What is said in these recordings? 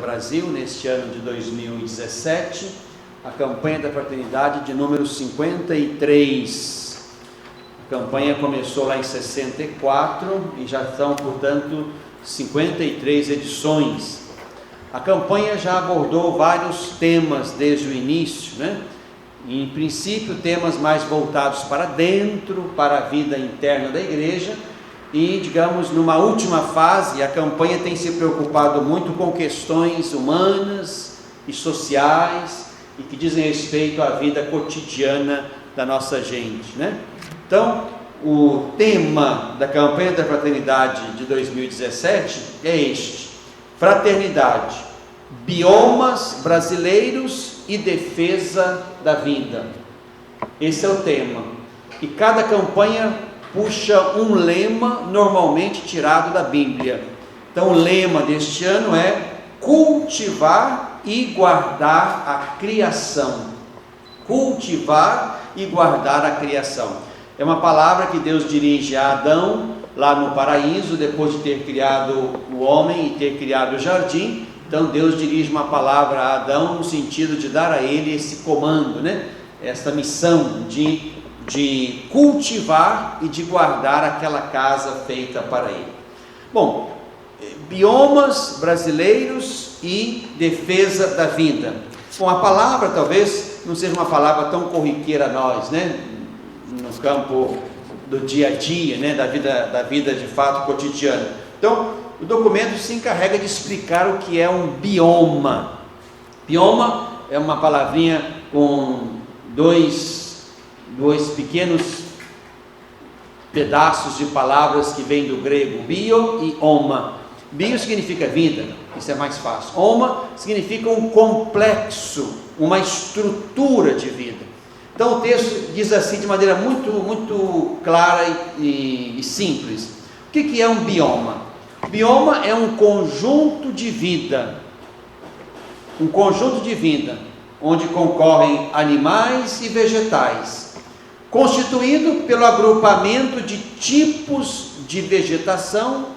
Brasil, neste ano de 2017, a campanha da fraternidade de número 53. A campanha começou lá em 64 e já são, portanto, 53 edições. A campanha já abordou vários temas desde o início, né? Em princípio, temas mais voltados para dentro, para a vida interna da igreja, e, digamos, numa última fase, a campanha tem se preocupado muito com questões humanas e sociais e que dizem respeito à vida cotidiana da nossa gente, né? Então, o tema da campanha da fraternidade de 2017 é este: fraternidade, biomas brasileiros e defesa da vida. Esse é o tema, e cada campanha puxa um lema normalmente tirado da Bíblia. Então o lema deste ano é cultivar e guardar a criação. Cultivar e guardar a criação é uma palavra que Deus dirige a Adão lá no paraíso, depois de ter criado o homem e ter criado o jardim. Então Deus dirige uma palavra a Adão no sentido de dar a ele esse comando, né? Essa missão de cultivar e de guardar aquela casa feita para ele. Bom, biomas brasileiros e defesa da vida. Bom, a palavra talvez não seja uma palavra tão corriqueira a nós, né? No campo do dia a dia, né? Da vida de fato cotidiana. Então, o documento se encarrega de explicar o que é um bioma. Bioma é uma palavrinha com dois pequenos pedaços de palavras que vêm do grego, bio e oma. Bio significa vida, isso é mais fácil. Oma significa um complexo, uma estrutura de vida. Então o texto diz assim de maneira muito clara e simples. O que é um bioma? Bioma é um conjunto de vida, onde concorrem animais e vegetais, constituído pelo agrupamento de tipos de vegetação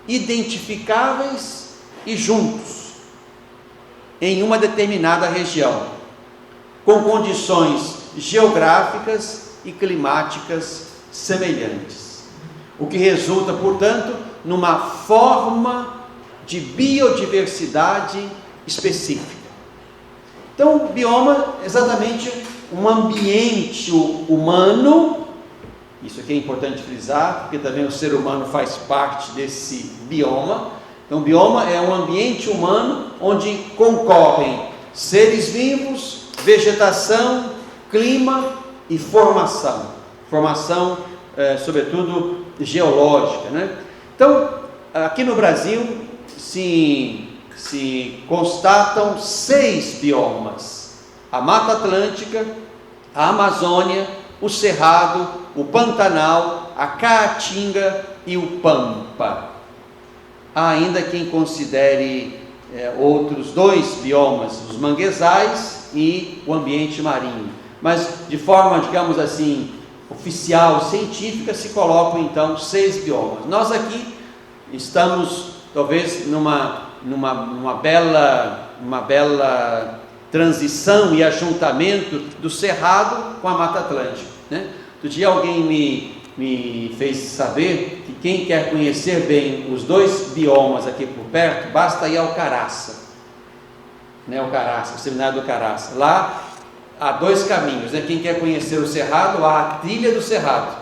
identificáveis e juntos em uma determinada região, com condições geográficas e climáticas semelhantes, o que resulta, portanto, numa forma de biodiversidade específica. Então, o bioma é exatamente um ambiente humano. Isso aqui é importante frisar, porque também o ser humano faz parte desse bioma. Então, o bioma é um ambiente humano onde concorrem seres vivos, vegetação, clima e formação. Sobretudo, geológica, né? Então, aqui no Brasil se constatam 6 biomas: a Mata Atlântica, a Amazônia, o Cerrado, o Pantanal, a Caatinga e o Pampa. Há ainda quem considere outros 2 biomas, os manguezais e o ambiente marinho. Mas de forma, digamos assim, oficial, científica, se colocam então 6 biomas. Nós aqui estamos talvez numa bela transição e ajuntamento do Cerrado com a Mata Atlântica, né? Outro dia alguém me fez saber que quem quer conhecer bem os 2 biomas aqui por perto, basta ir ao Caraça, né? O seminário do Caraça. Lá há 2 caminhos, né? Quem quer conhecer o Cerrado, há a trilha do Cerrado,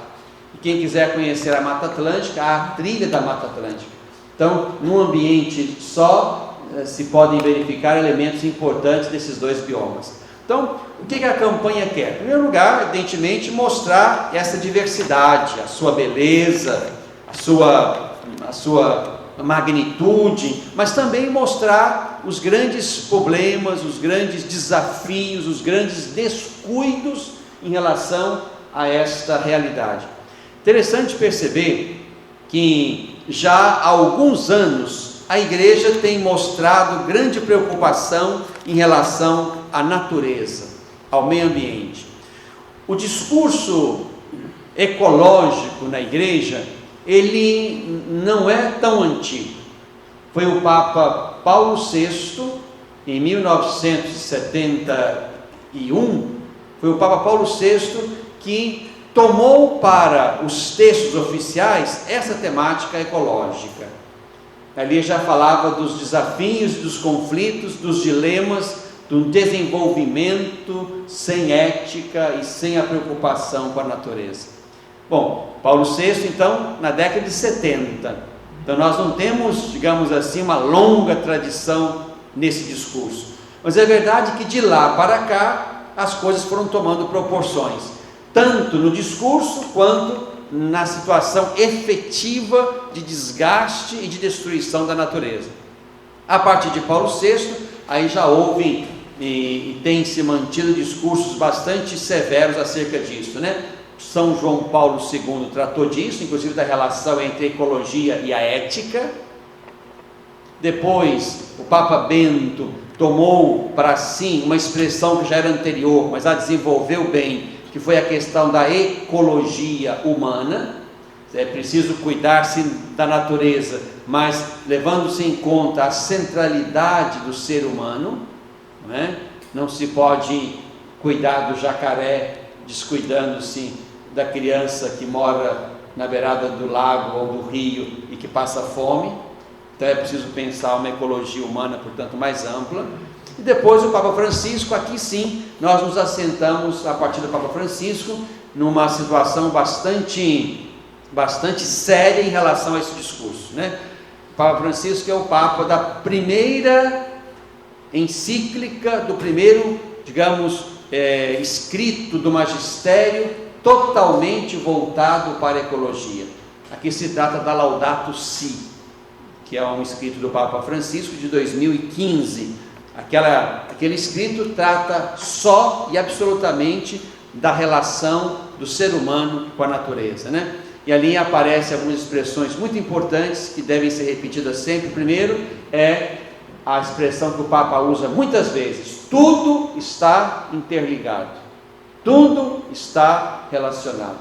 e quem quiser conhecer a Mata Atlântica, há a trilha da Mata Atlântica. Então, num ambiente só, se podem verificar elementos importantes desses 2 biomas. Então, o que a campanha quer? Em primeiro lugar, evidentemente, mostrar essa diversidade, a sua beleza, a sua magnitude, mas também mostrar os grandes problemas, os grandes desafios, os grandes descuidos em relação a esta realidade. Interessante perceber que já há alguns anos a igreja tem mostrado grande preocupação em relação à natureza, ao meio ambiente. O discurso ecológico na igreja, ele não é tão antigo. Foi o Papa Paulo VI em 1971, foi o Papa Paulo VI que tomou para os textos oficiais essa temática ecológica. Ali já falava dos desafios, dos conflitos, dos dilemas, do desenvolvimento sem ética e sem a preocupação com a natureza. Bom, Paulo VI, então, na década de 70. Então nós não temos, digamos assim, uma longa tradição nesse discurso. Mas é verdade que de lá para cá as coisas foram tomando proporções, tanto no discurso quanto na situação efetiva de desgaste e de destruição da natureza. A partir de Paulo VI, aí já houve e tem se mantido discursos bastante severos acerca disso, né? São João Paulo II tratou disso, inclusive da relação entre a ecologia e a ética. Depois, o Papa Bento tomou para si uma expressão que já era anterior, mas a desenvolveu bem, que foi a questão da ecologia humana. É preciso cuidar-se da natureza, mas levando-se em conta a centralidade do ser humano, não é? Não se pode cuidar do jacaré descuidando-se da criança que mora na beirada do lago ou do rio e que passa fome. Então é preciso pensar uma ecologia humana, portanto, mais ampla. E depois o Papa Francisco, aqui sim, nós nos assentamos, a partir do Papa Francisco, numa situação bastante séria em relação a esse discurso, né? O Papa Francisco é o Papa da primeira encíclica, do primeiro, digamos, escrito do magistério totalmente voltado para a ecologia. Aqui se trata da Laudato Si, que é um escrito do Papa Francisco de 2015. Aquele escrito trata só e absolutamente da relação do ser humano com a natureza, né? E ali aparecem algumas expressões muito importantes que devem ser repetidas sempre. Primeiro é a expressão que o Papa usa muitas vezes: tudo está interligado, tudo está relacionado.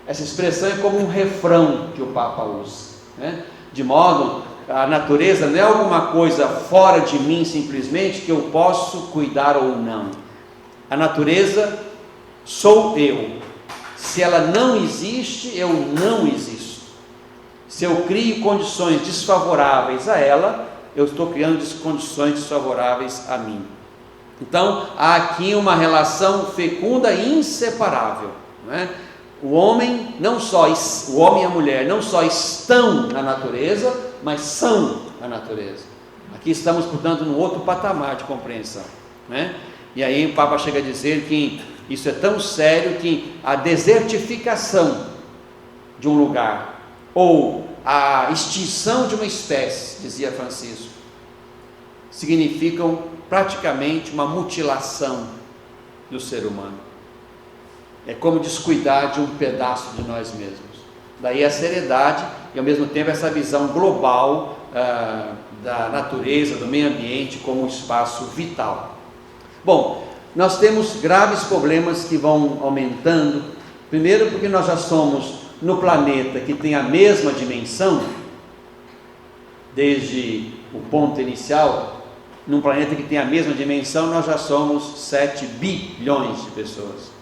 Essa expressão é como um refrão que o Papa usa, né? De modo, a natureza não é alguma coisa fora de mim simplesmente que eu posso cuidar ou não. A natureza sou eu. Se ela não existe, eu não existo. Se eu crio condições desfavoráveis a ela, eu estou criando condições desfavoráveis a mim. Então, há aqui uma relação fecunda e inseparável, não é? O homem e a mulher não só estão na natureza, mas são a natureza. Aqui estamos, portanto, num outro patamar de compreensão, né? E aí o Papa chega a dizer que isso é tão sério que a desertificação de um lugar ou a extinção de uma espécie, dizia Francisco, significam praticamente uma mutilação do ser humano. É como descuidar de um pedaço de nós mesmos. Daí a seriedade e ao mesmo tempo essa visão global da natureza, do meio ambiente como um espaço vital. Bom, nós temos graves problemas que vão aumentando. Primeiro porque nós já somos no planeta que tem a mesma dimensão, desde o ponto inicial, num planeta que tem a mesma dimensão, nós já somos 7 bilhões de pessoas.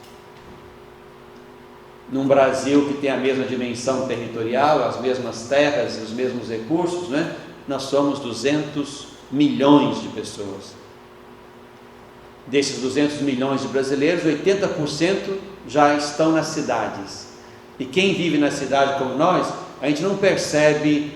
Num Brasil que tem a mesma dimensão territorial, as mesmas terras, os mesmos recursos, né? Nós somos 200 milhões de pessoas. Desses 200 milhões de brasileiros, 80% já estão nas cidades. E quem vive na cidade como nós, a gente não percebe,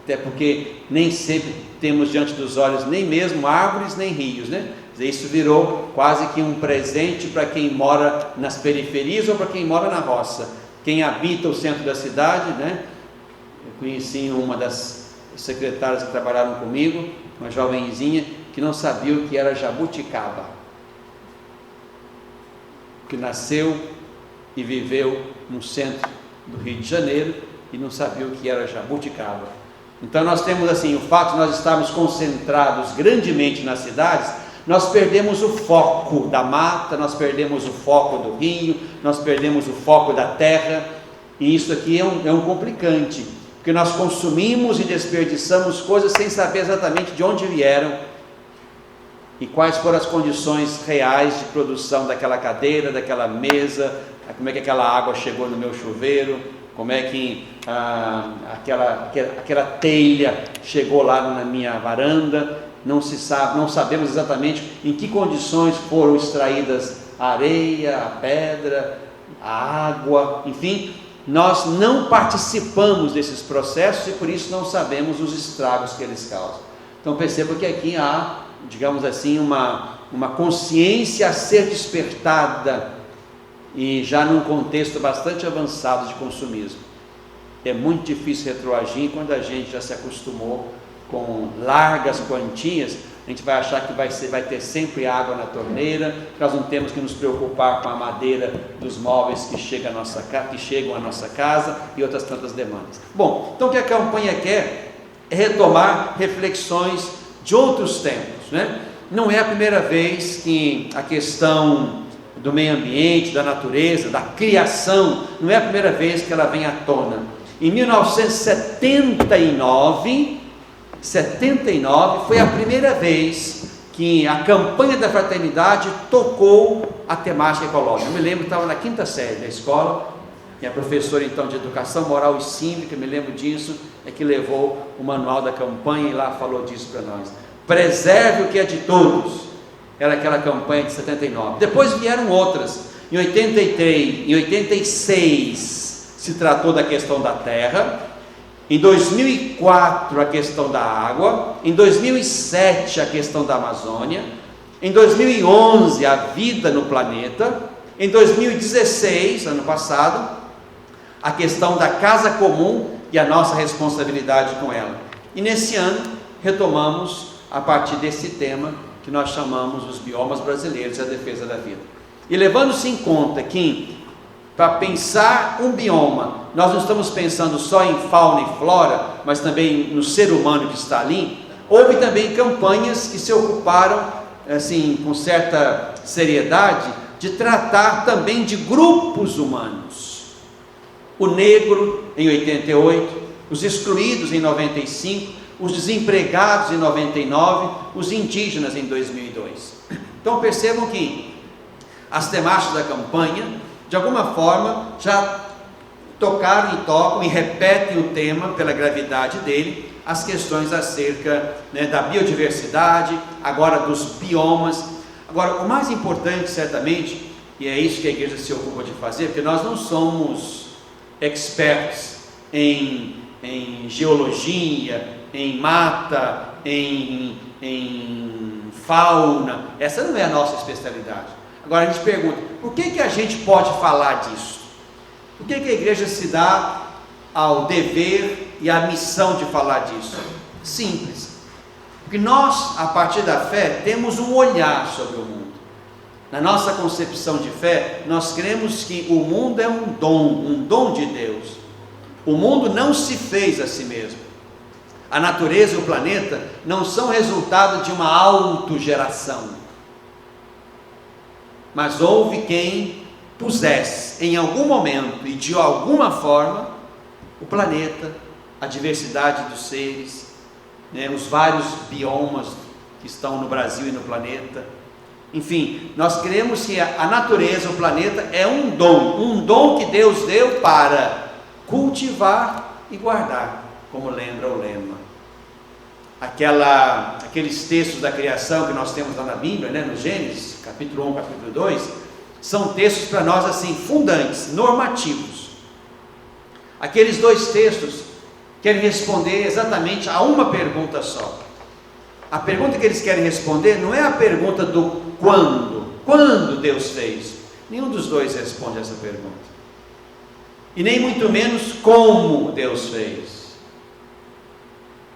até porque nem sempre temos diante dos olhos nem mesmo árvores nem rios, né? Isso virou quase que um presente para quem mora nas periferias ou para quem mora na roça. Quem habita o centro da cidade, né? Eu conheci uma das secretárias que trabalharam comigo, uma jovenzinha, que não sabia o que era jabuticaba, que nasceu e viveu no centro do Rio de Janeiro e não sabia o que era jabuticaba. Então nós temos assim, o fato de nós estarmos concentrados grandemente nas cidades, nós perdemos o foco da mata, nós perdemos o foco do rio, nós perdemos o foco da terra, e isso aqui é um complicante, porque nós consumimos e desperdiçamos coisas sem saber exatamente de onde vieram, e quais foram as condições reais de produção daquela cadeira, daquela mesa, como é que aquela água chegou no meu chuveiro, como é que aquela telha chegou lá na minha varanda. Não se sabe, não sabemos exatamente em que condições foram extraídas a areia, a pedra, a água, enfim, nós não participamos desses processos e por isso não sabemos os estragos que eles causam. Então perceba que aqui há, digamos assim, uma consciência a ser despertada, e já num contexto bastante avançado de consumismo. É muito difícil retroagir quando a gente já se acostumou com largas quantias. A gente vai achar que vai ter sempre água na torneira, nós não temos que nos preocupar com a madeira dos móveis que chegam à nossa casa e outras tantas demandas. Bom, então o que a campanha quer é retomar reflexões de outros tempos, né? Não é a primeira vez que a questão do meio ambiente, da natureza, da criação, não é a primeira vez que ela vem à tona. Em 1979 foi a primeira vez que a campanha da fraternidade tocou a temática ecológica. Eu me lembro, estava na 5ª série da escola, minha professora então de educação moral e cívica, me lembro disso, é que levou o manual da campanha e lá falou disso para nós. Preserve o que é de todos. Era aquela campanha de 79. Depois vieram outras. Em 83, em 86 se tratou da questão da terra. Em 2004 a questão da água. Em 2007 a questão da Amazônia. Em 2011 a vida no planeta. Em 2016, ano passado, a questão da casa comum e a nossa responsabilidade com ela. E nesse ano retomamos a partir desse tema que nós chamamos os biomas brasileiros e a defesa da vida. E levando-se em conta que, para pensar um bioma, nós não estamos pensando só em fauna e flora, mas também no ser humano que está ali, houve também campanhas que se ocuparam, assim, com certa seriedade, de tratar também de grupos humanos. O negro, em 88, os excluídos, em 95, os desempregados em 99, os indígenas em 2002. Então percebam que as temáticas da campanha, de alguma forma, já tocaram e tocam e repetem o tema pela gravidade dele, as questões acerca, né, da biodiversidade, agora dos biomas. Agora, o mais importante, certamente, e é isso que a igreja se ocupa de fazer, porque nós não somos experts em geologia, em mata, em fauna. Essa não é a nossa especialidade. Agora a gente pergunta, por que a gente pode falar disso? Por que a igreja se dá ao dever e à missão de falar disso? Simples, porque nós, a partir da fé, temos um olhar sobre o mundo. Na nossa concepção de fé, nós cremos que o mundo é um dom de Deus. O mundo não se fez a si mesmo. A natureza e o planeta não são resultado de uma autogeração, mas houve quem pusesse em algum momento e de alguma forma o planeta, a diversidade dos seres, né, os vários biomas que estão no Brasil e no planeta. Enfim, nós cremos que a natureza, o planeta é um dom que Deus deu para cultivar e guardar, como lembra o lema. Aqueles textos da criação que nós temos lá na Bíblia, né, no Gênesis, capítulo 1, capítulo 2, são textos para nós assim, fundantes, normativos. Aqueles dois textos querem responder exatamente a uma pergunta só. A pergunta que eles querem responder não é a pergunta do quando Deus fez. Nenhum dos dois responde essa pergunta. E nem muito menos como Deus fez.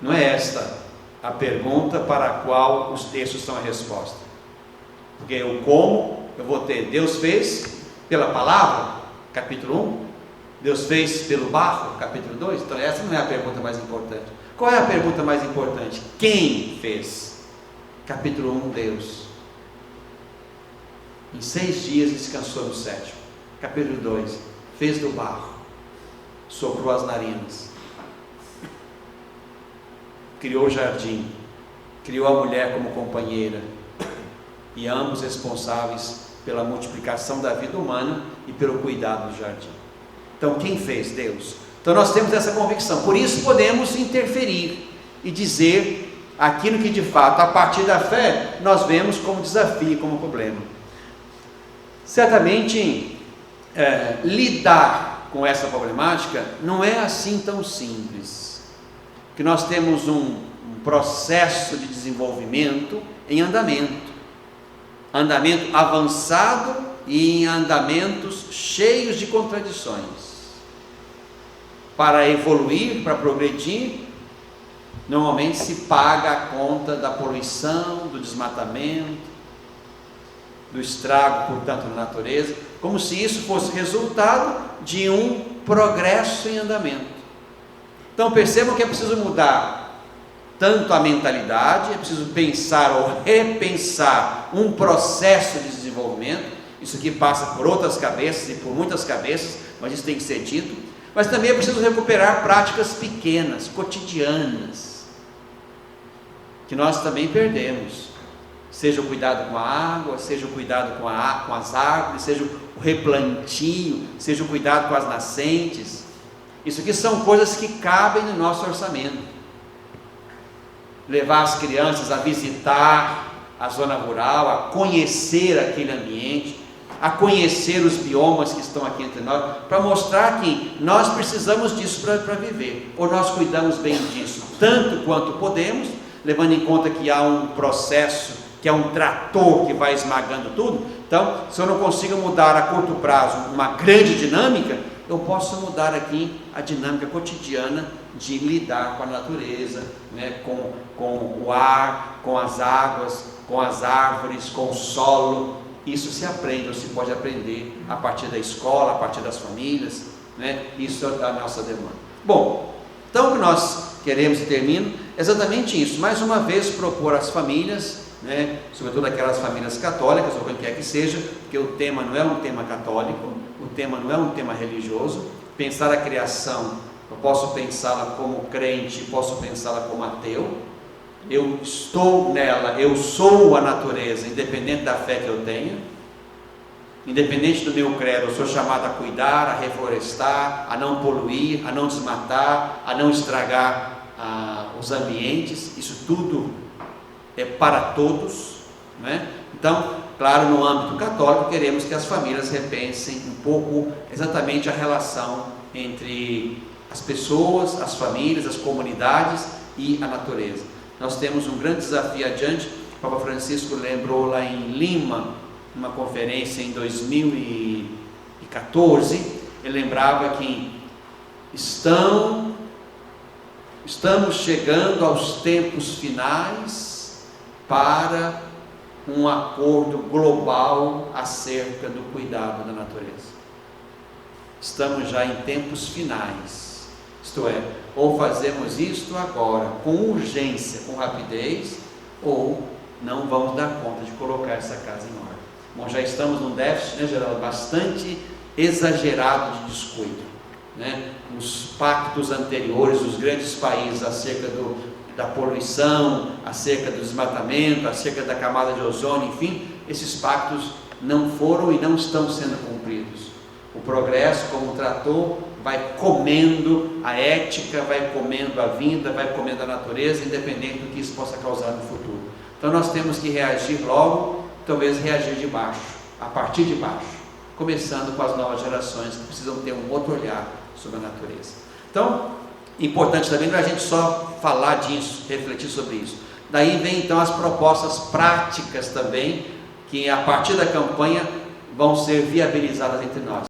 Não é esta a pergunta para a qual os textos são a resposta. Porque o como eu vou ter, Deus fez pela palavra, capítulo 1, Deus fez pelo barro, capítulo 2, então essa não é a pergunta mais importante. Qual é a pergunta mais importante? Quem fez? Capítulo 1, Deus. Em 6 dias descansou no 7º. Capítulo 2, fez do barro, soprou as narinas, criou o jardim, criou a mulher como companheira, e ambos responsáveis pela multiplicação da vida humana e pelo cuidado do jardim. Então, quem fez? Deus. Então, nós temos essa convicção, por isso podemos interferir e dizer aquilo que de fato, a partir da fé, nós vemos como desafio, como problema. Certamente, lidar com essa problemática não é assim tão simples, que nós temos um processo de desenvolvimento em andamento avançado e em andamentos cheios de contradições. Para evoluir, para progredir, normalmente se paga a conta da poluição, do desmatamento, do estrago, portanto, na natureza, como se isso fosse resultado de um progresso em andamento. Então percebam que é preciso mudar tanto a mentalidade, é preciso pensar ou repensar um processo de desenvolvimento. Isso aqui passa por outras cabeças e por muitas cabeças, mas isso tem que ser dito. Mas também é preciso recuperar práticas pequenas, cotidianas, que nós também perdemos. Seja o cuidado com a água, seja o cuidado com as árvores, seja o replantio, seja o cuidado com as nascentes. Isso aqui são coisas que cabem no nosso orçamento. Levar as crianças a visitar a zona rural, a conhecer aquele ambiente, a conhecer os biomas que estão aqui entre nós, para mostrar que nós precisamos disso para viver, ou nós cuidamos bem disso, tanto quanto podemos, levando em conta que há um processo, que é um trator que vai esmagando tudo. Então, se eu não consigo mudar a curto prazo uma grande dinâmica, eu posso mudar aqui a dinâmica cotidiana de lidar com a natureza, né, com o ar, com as águas, com as árvores, com o solo. Isso se aprende, ou se pode aprender a partir da escola, a partir das famílias, né? Isso é da nossa demanda. Bom, então o que nós queremos, e termino, é exatamente isso. Mais uma vez propor às famílias, né, sobretudo aquelas famílias católicas, ou quem quer que seja, porque o tema não é um tema católico, o tema não é um tema religioso. Pensar a criação, eu posso pensá-la como crente, posso pensá-la como ateu. Eu estou nela, eu sou a natureza, independente da fé que eu tenha, independente do meu credo, eu sou chamado a cuidar, a reflorestar, a não poluir, a não desmatar, a não estragar os ambientes. Isso tudo é para todos, né? Então, claro, no âmbito católico, queremos que as famílias repensem um pouco exatamente a relação entre as pessoas, as famílias, as comunidades e a natureza. Nós temos um grande desafio adiante. O Papa Francisco lembrou lá em Lima, numa conferência em 2014, ele lembrava que estamos chegando aos tempos finais para um acordo global acerca do cuidado da natureza. Estamos já em tempos finais, isto é, ou fazemos isto agora com urgência, com rapidez, ou não vamos dar conta de colocar essa casa em ordem. Bom, já estamos num déficit, né, Geraldo, bastante exagerado de descuido, né? Os pactos anteriores dos grandes países acerca da poluição, acerca do desmatamento, acerca da camada de ozônio, enfim, esses pactos não foram e não estão sendo cumpridos. O progresso, como tratou, vai comendo a ética, vai comendo a vida, vai comendo a natureza, independente do que isso possa causar no futuro. Então nós temos que reagir logo, talvez reagir de baixo, a partir de baixo, começando com as novas gerações que precisam ter um outro olhar sobre a natureza. Então, importante também não é a gente só falar disso, refletir sobre isso. Daí vem então as propostas práticas também, que a partir da campanha vão ser viabilizadas entre nós.